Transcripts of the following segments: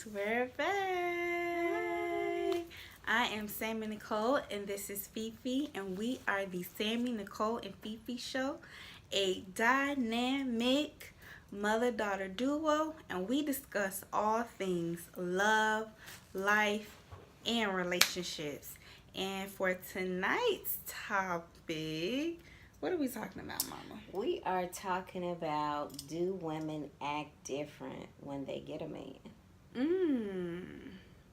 We're back. I am Sammy Nicole, and this is Fifi, and we are the Sammy, Nicole, and Fifi Show, a dynamic mother-daughter duo, and we discuss all things love, life, and relationships. And for tonight's topic, what are we talking about, Mama? We are talking about, do women act different when they get a man?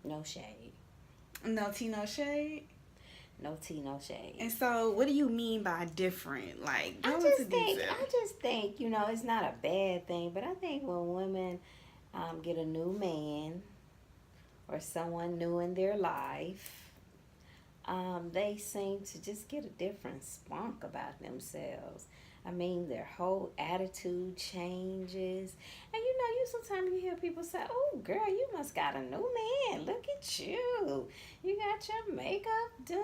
No shade. No tea, no shade. No tea, no shade. And so, what do you mean by different? Like, go I into just detail. think, it's not a bad thing, but I think when women get a new man or someone new in their life, they seem to just get a different spunk about themselves. I mean, their whole attitude changes. And sometimes you hear people say, "Oh, girl, you must got a new man. Look at you. You got your makeup done,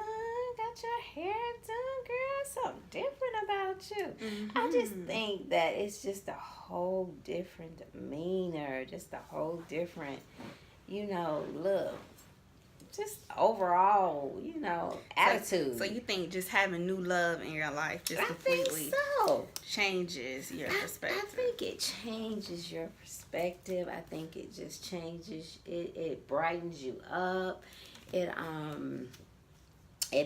got your hair done, girl. Something different about you." Mm-hmm. I just think that it's just a whole different demeanor, just a whole different, look. Just overall, attitude. So you think just having new love in your life just completely changes your perspective? I think it changes your perspective. I think it just changes it brightens you up. It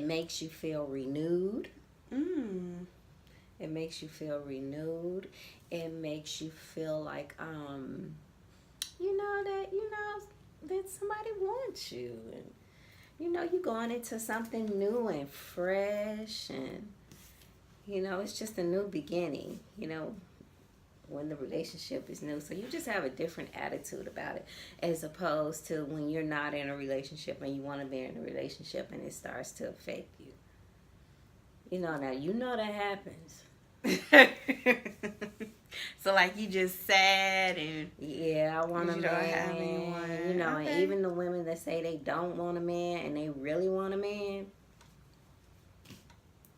makes you feel renewed. It makes you feel renewed. It makes you feel like that somebody wants you, and you're going into something new and fresh, and it's just a new beginning, when the relationship is new. So you just have a different attitude about it, as opposed to when you're not in a relationship and you want to be in a relationship and it starts to affect you. Now that happens. So like you just sad and I want a man. Don't have anyone. Okay. And even the women that say they don't want a man and they really want a man.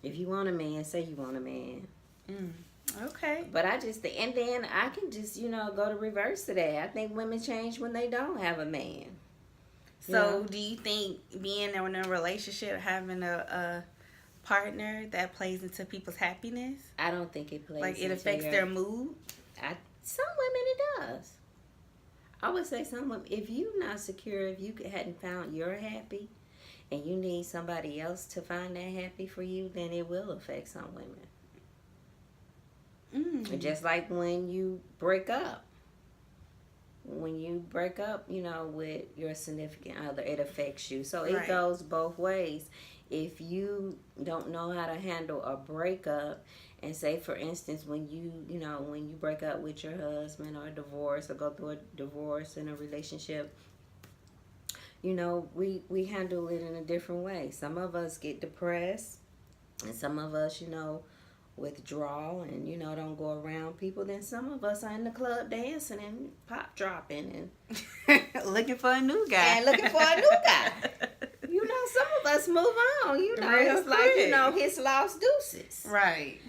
If you want a man, say you want a man. Okay. But I just think, and then I can just go to reverse today. I think women change when they don't have a man. So do you think being in a relationship, having a partner, that plays into people's happiness? I don't think it plays. Like it affects their mood. Some women it does. I would say some women. If you're not secure, if you hadn't found you're happy, and you need somebody else to find that happy for you, then it will affect some women. Just like when you break up. When you break up, with your significant other, it affects you. So it goes both ways. If you don't know how to handle a breakup, and say for instance when you break up with your husband or a divorce or go through a divorce in a relationship, we handle it in a different way. Some of us get depressed, and some of us withdraw and don't go around people. Then some of us are in the club dancing and pop dropping and looking for a new guy. Some of us move on. It's like his lost deuces. Right.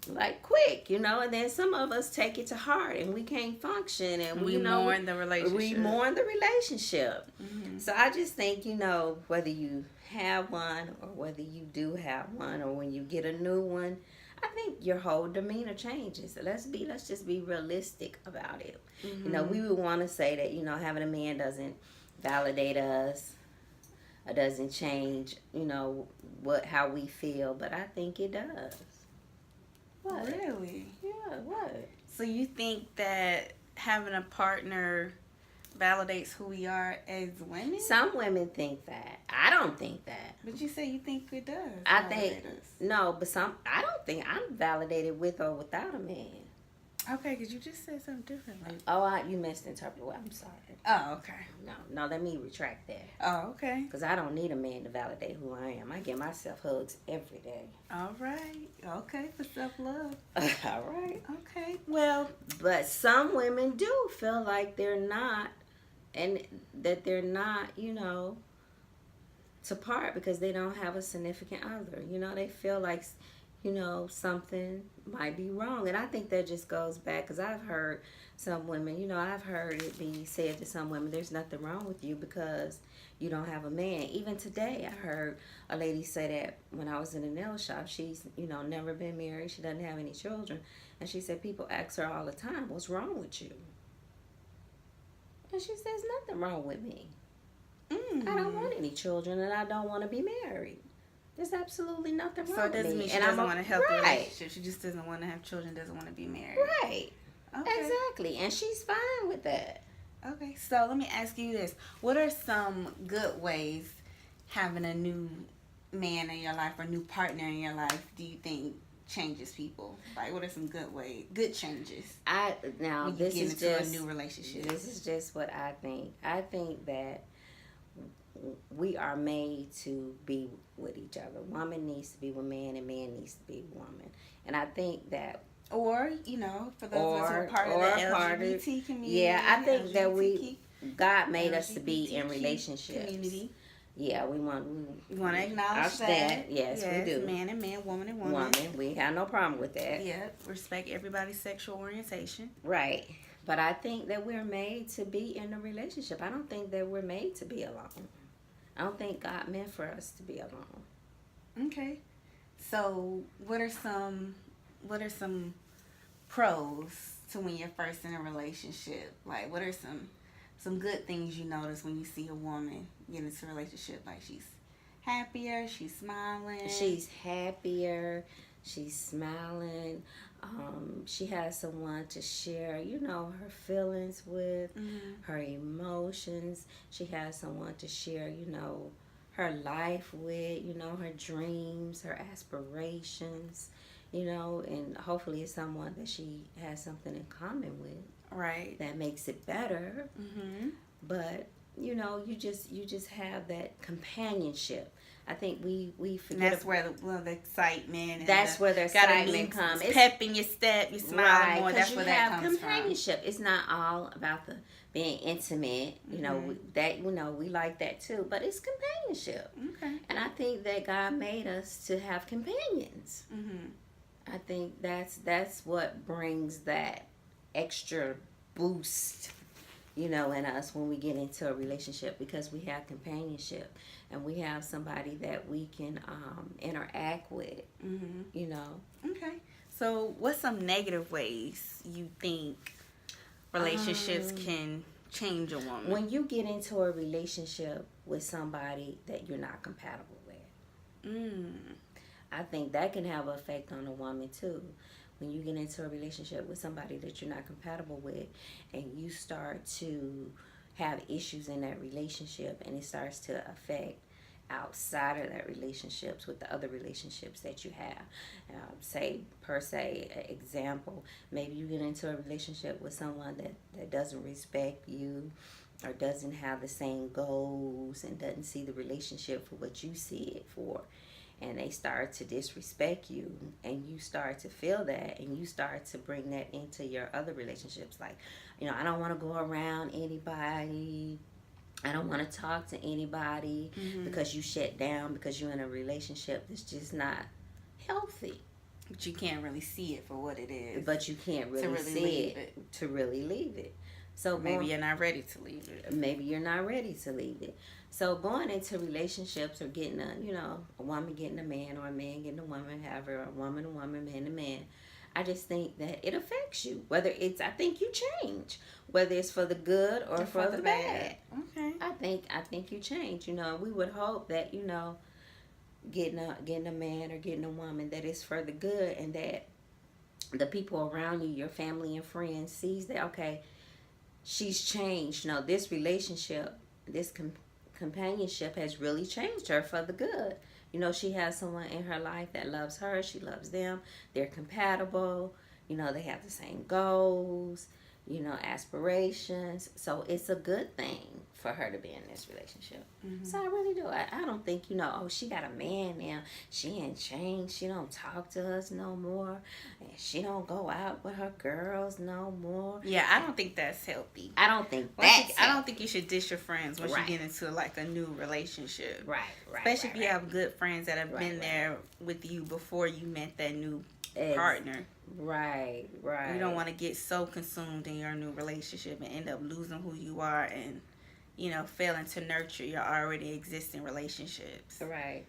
Like quick, and then some of us take it to heart and we can't function, and we mourn the relationship. So I just think, whether you have one or whether you do have one, or when you get a new one, I think your whole demeanor changes. So let's just be realistic about it. We would want to say that, having a man doesn't validate us, or doesn't change, how we feel, but I think it does. What? Really? Yeah, what? So you think that having a partner validates who we are as women? Some women think that. I don't think that. But you say you think it does. I think no, but I don't think I'm validated with or without a man. Okay, because you just said something different. You misinterpreted. Well, I'm sorry. Oh, okay. No, let me retract that. Oh, okay. Because I don't need a man to validate who I am. I give myself hugs every day. All right. Okay, for self-love. All right. Okay. Well, but some women do feel like they're not, and that they're not, to part because they don't have a significant other. They feel like something might be wrong. And I think that just goes back, because I've heard some women, I've heard it be said to some women, there's nothing wrong with you because you don't have a man. Even today, I heard a lady say that when I was in a nail shop. She's, never been married. She doesn't have any children. And she said people ask her all the time, what's wrong with you? And she says, nothing wrong with me. I don't want any children, and I don't want to be married. There's absolutely nothing wrong with me. So it doesn't mean she doesn't want a healthy relationship. She just doesn't want to have children, doesn't want to be married. Right. Okay. Exactly. And she's fine with that. Okay. So let me ask you this. What are some good ways having a new man in your life or new partner in your life do you think changes people? Like, what are some good changes? This is just a new relationship. This is just what I think. I think that we are made to be with each other. Woman needs to be with man, and man needs to be with woman. And I think that, for those of us who are part of the LGBT community. Yeah, I think that God made us to be in relationships. Community. Yeah, we want to acknowledge that. Yes, we do. Man and man, woman and woman. We have no problem with that. Yeah, respect everybody's sexual orientation. Right. But I think that we're made to be in a relationship. I don't think that we're made to be alone. I don't think God meant for us to be alone. Okay. So, what are some pros to when you're first in a relationship? Like, what are some good things you notice when you see a woman get into a relationship? Like, she's happier, she's smiling. She's happier, she's smiling. She has someone to share, her feelings with, her emotions. She has someone to share, her life with, her dreams, her aspirations, and hopefully it's someone that she has something in common with. Right. That makes it better. But, you just have that companionship. I think we forget. And that's where the excitement. Where the excitement comes. It's pep in your step. You smile more. That's where that comes from. Companionship. It's not all about being intimate. We like that too. But it's companionship. Okay. And I think that God made us to have companions. I think that's what brings that extra boost, in us when we get into a relationship, because we have companionship and we have somebody that we can interact with, Okay. So what's some negative ways you think relationships can change a woman? When you get into a relationship with somebody that you're not compatible with. I think that can have an effect on a woman too. When you get into a relationship with somebody that you're not compatible with, and you start to have issues in that relationship, and it starts to affect outside of that relationships with the other relationships that you have. Example, maybe you get into a relationship with someone that doesn't respect you, or doesn't have the same goals, and doesn't see the relationship for what you see it for. And they start to disrespect you, and you start to feel that, and you start to bring that into your other relationships. Like, I don't want to go around anybody. I don't want to talk to anybody, because you shut down, because you're in a relationship that's just not healthy. But you can't really see it for what it is. But you can't really see it to really leave it. So maybe you're not ready to leave it. Maybe you're not ready to leave it. So going into relationships, or getting a woman getting a man, or a man getting a woman, however, a woman, man to man, I just think that it affects you. I think you change, whether it's for the good or for the bad. Okay. I think you change. We would hope that getting a man or getting a woman, that it's for the good, and that the people around you, your family and friends, sees that, okay, she's changed. This relationship, this companionship has really changed her for the good. She has someone in her life that loves her. She loves them. They're compatible. They have the same goals. aspirations. So it's a good thing for her to be in this relationship. So I really do. I don't think, oh, she got a man now. She ain't changed. She don't talk to us no more. And she don't go out with her girls no more. Yeah, I don't think that's healthy. I don't think I don't think you should dish your friends once Right. you get into like a new relationship. Right. Especially if you have good friends that have been there with you before you met that new partner. Right. You don't want to get so consumed in your new relationship and end up losing who you are and, failing to nurture your already existing relationships. Right.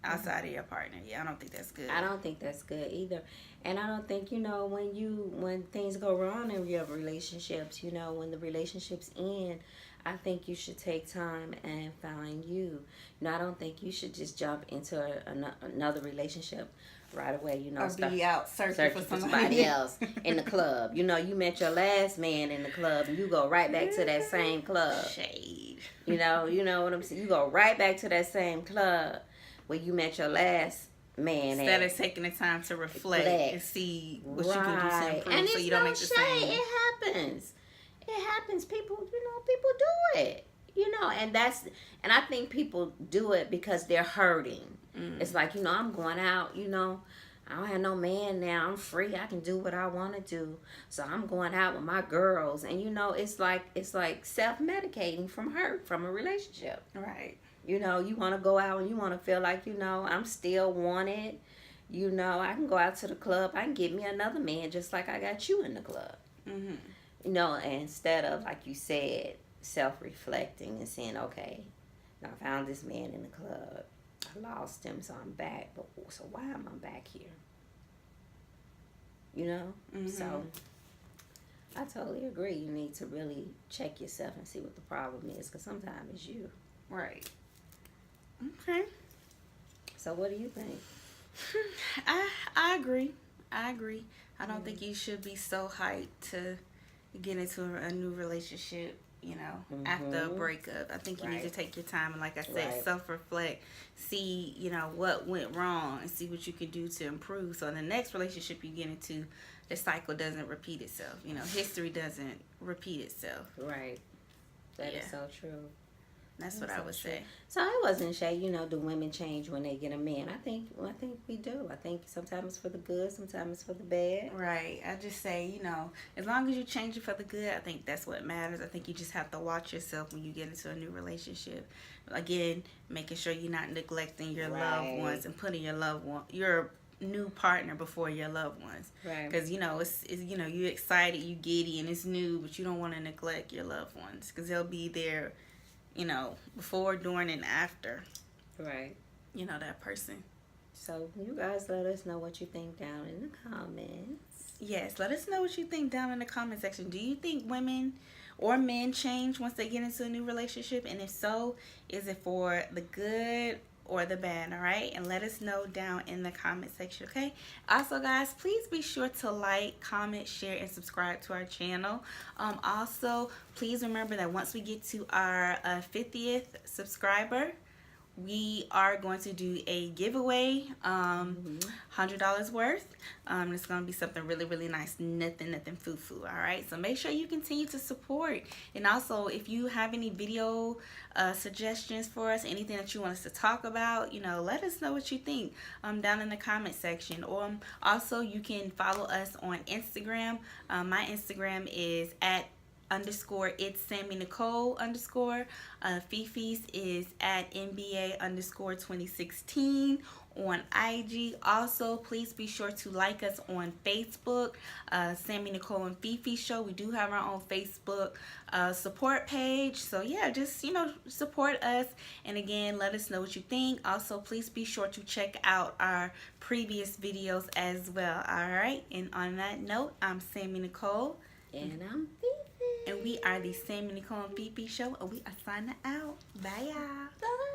Outside of your partner. Yeah, I don't think that's good. I don't think that's good either. And I don't think, when things go wrong in your relationships, when the relationships end, I think you should take time and find you. I don't think you should just jump into another relationship right away, or be out searching for somebody else in the club. You met your last man in the club and you go right back to that same club. Shade. You know what I'm saying? You go right back to that same club where you met your last man. Instead of taking the time to reflect and see what you can do to improve, and so you don't make the same. It happens. People do it. And I think people do it because they're hurting. It's like, I'm going out, I don't have no man now. I'm free. I can do what I want to do. So I'm going out with my girls. And, it's like self-medicating from a relationship. Right. You want to go out and you want to feel like, I'm still wanted. I can go out to the club. I can get me another man just like I got you in the club. Instead of, like you said, self-reflecting and saying, okay, I found this man in the club. I lost him, so I'm back. But so why am I back here? So I totally agree. You need to really check yourself and see what the problem is, because sometimes it's you. Right. Okay. So what do you think? I agree. I don't think you should be so hyped to get into a new relationship, after a breakup. I think you need to take your time and, like I said, self-reflect, see, what went wrong and see what you can do to improve. So in the next relationship you get into, the cycle doesn't repeat itself. History doesn't repeat itself. Right. That is so true. That's what I would say. So I wasn't sure, do women change when they get a man? I think we do. I think sometimes it's for the good, sometimes it's for the bad. Right. I just say, as long as you change it for the good, I think that's what matters. I think you just have to watch yourself when you get into a new relationship. Again, making sure you're not neglecting your loved ones and putting your new partner before your loved ones. Right. Because, it's you're excited, you giddy, and it's new, but you don't want to neglect your loved ones because they'll be there, before, during, and after. Right. That person. So you guys let us know what you think down in the comments. Yes, let us know what you think down in the comment section. Do you think women or men change once they get into a new relationship? And if so, is it for the good or the bad? All right, and let us know down in the comment section. Okay, also guys, please be sure to like, comment, share, and subscribe to our channel. Also, please remember that once we get to our 50th subscriber, we are going to do a giveaway, $100 worth. It's going to be something really, really nice. Nothing foo-foo. All right. So make sure you continue to support. And also, if you have any video suggestions for us, anything that you want us to talk about, let us know what you think down in the comment section. Or also, you can follow us on Instagram. My Instagram is @it's Sammy Nicole _ Fifi's is @NBA _ 2016 on IG. Also, please be sure to like us on Facebook, Sammy Nicole and Fifi Show. We do have our own Facebook support page. So yeah, just support us, and again, let us know what you think. Also, please be sure to check out our previous videos as well. All right, and on that note, I'm Sammy Nicole. And I'm Fifi. And we are the Sammy Nicole and Fifi Show. And we are signing out. Bye, y'all. Bye.